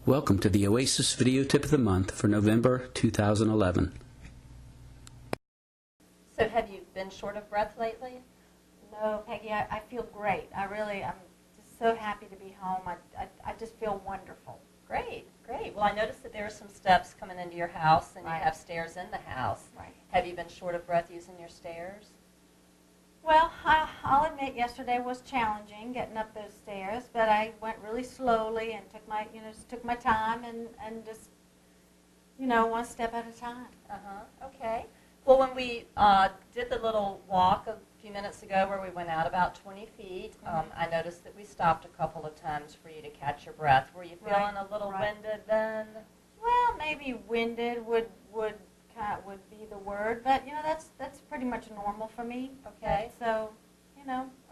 Welcome to the OASIS Video Tip of the Month for November 2011. So have you been short of breath lately? No, Peggy, I feel great. I'm just so happy to be home. I just feel wonderful. Great, great. Well, I noticed that there are some steps coming into your house, and Right. you have stairs in the house. Right. Have you been short of breath using your stairs? Well, I'll admit yesterday was challenging getting up those stairs, but I went really slowly and took my time and just, one step at a time. Okay. Well, when we did the little walk a few minutes ago where we went out about 20 feet, I noticed that we stopped a couple of times for you to catch your breath. Were you feeling a little winded then? Well, maybe winded would be the word, but that's pretty much normal for me. Okay. So,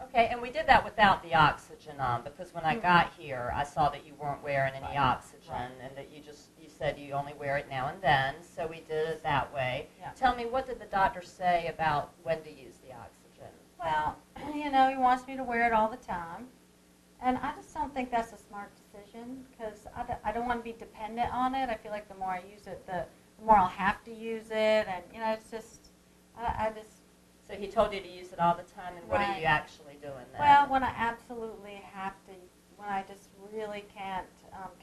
Okay, and we did that without the oxygen on, because when I got here, I saw that you weren't wearing any oxygen, and that you said you only wear it now and then, so we did it that way. Yeah. Tell me, what did the doctor say about when to use the oxygen? Well, he wants me to wear it all the time, and I just don't think that's a smart decision, because I don't want to be dependent on it. I feel like the more I use it, the more I'll have to use it, and it's just, I just. So he told you to use it all the time, and what are you actually doing then? Well, when I absolutely have to, when I just really can't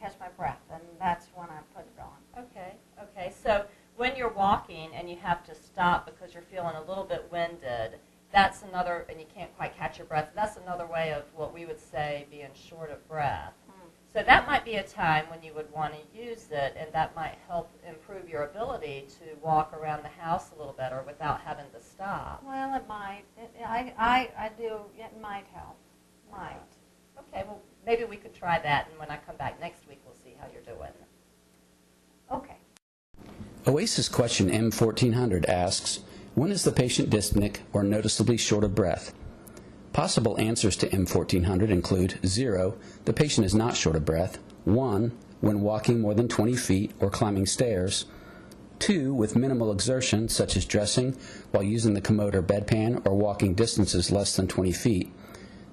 catch my breath, and that's when I put it on. Okay. So when you're walking and you have to stop because you're feeling a little bit winded, that's another, and you can't quite catch your breath, that's another way of what we would say being short of breath. So that might be a time when you would want to use it, and that might help improve your ability to walk around the house a little better without having to stop. Well, it might. I do. It might help. Might. Okay, well, maybe we could try that, and when I come back next week, we'll see how you're doing. Okay. OASIS question M1400 asks, when is the patient dyspneic or noticeably short of breath? Possible answers to M1400 include 0, the patient is not short of breath, 1, when walking more than 20 feet or climbing stairs, 2, with minimal exertion such as dressing while using the commode or bedpan or walking distances less than 20 feet,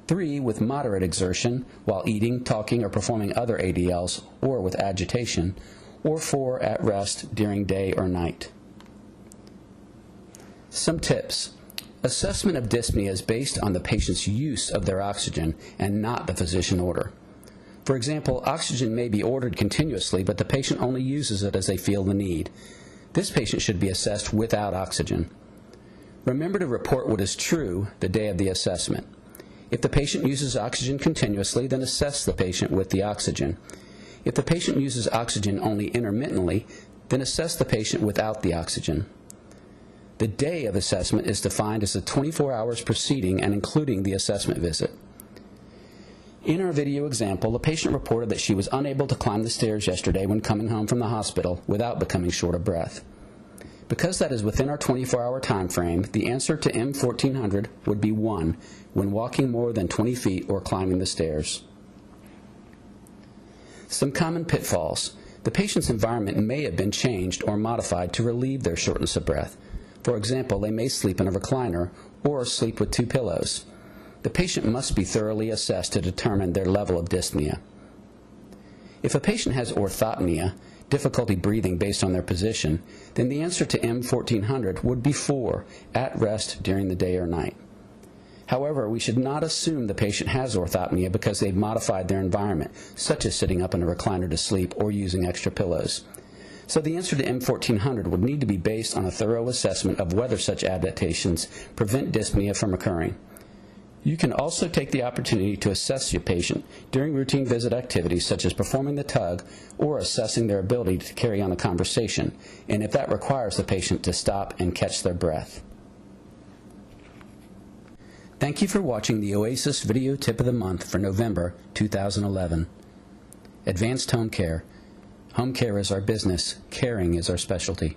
3, with moderate exertion while eating, talking, or performing other ADLs or with agitation, or 4, at rest during day or night. Some tips. Assessment of dyspnea is based on the patient's use of their oxygen and not the physician order. For example, oxygen may be ordered continuously, but the patient only uses it as they feel the need. This patient should be assessed without oxygen. Remember to report what is true the day of the assessment. If the patient uses oxygen continuously, then assess the patient with the oxygen. If the patient uses oxygen only intermittently, then assess the patient without the oxygen. The day of assessment is defined as the 24 hours preceding and including the assessment visit. In our video example, the patient reported that she was unable to climb the stairs yesterday when coming home from the hospital without becoming short of breath. Because that is within our 24-hour time frame, the answer to M1400 would be 1, when walking more than 20 feet or climbing the stairs. Some common pitfalls. The patient's environment may have been changed or modified to relieve their shortness of breath. For example, they may sleep in a recliner or sleep with 2 pillows. The patient must be thoroughly assessed to determine their level of dyspnea. If a patient has orthopnea, difficulty breathing based on their position, then the answer to M1400 would be 4, at rest during the day or night. However, we should not assume the patient has orthopnea because they've modified their environment, such as sitting up in a recliner to sleep or using extra pillows. So the answer to M1400 would need to be based on a thorough assessment of whether such adaptations prevent dyspnea from occurring. You can also take the opportunity to assess your patient during routine visit activities such as performing the tug or assessing their ability to carry on a conversation, and if that requires the patient to stop and catch their breath. Thank you for watching the OASIS Video Tip of the Month for November 2011. Advanced Home Care. Home care is our business. Caring is our specialty.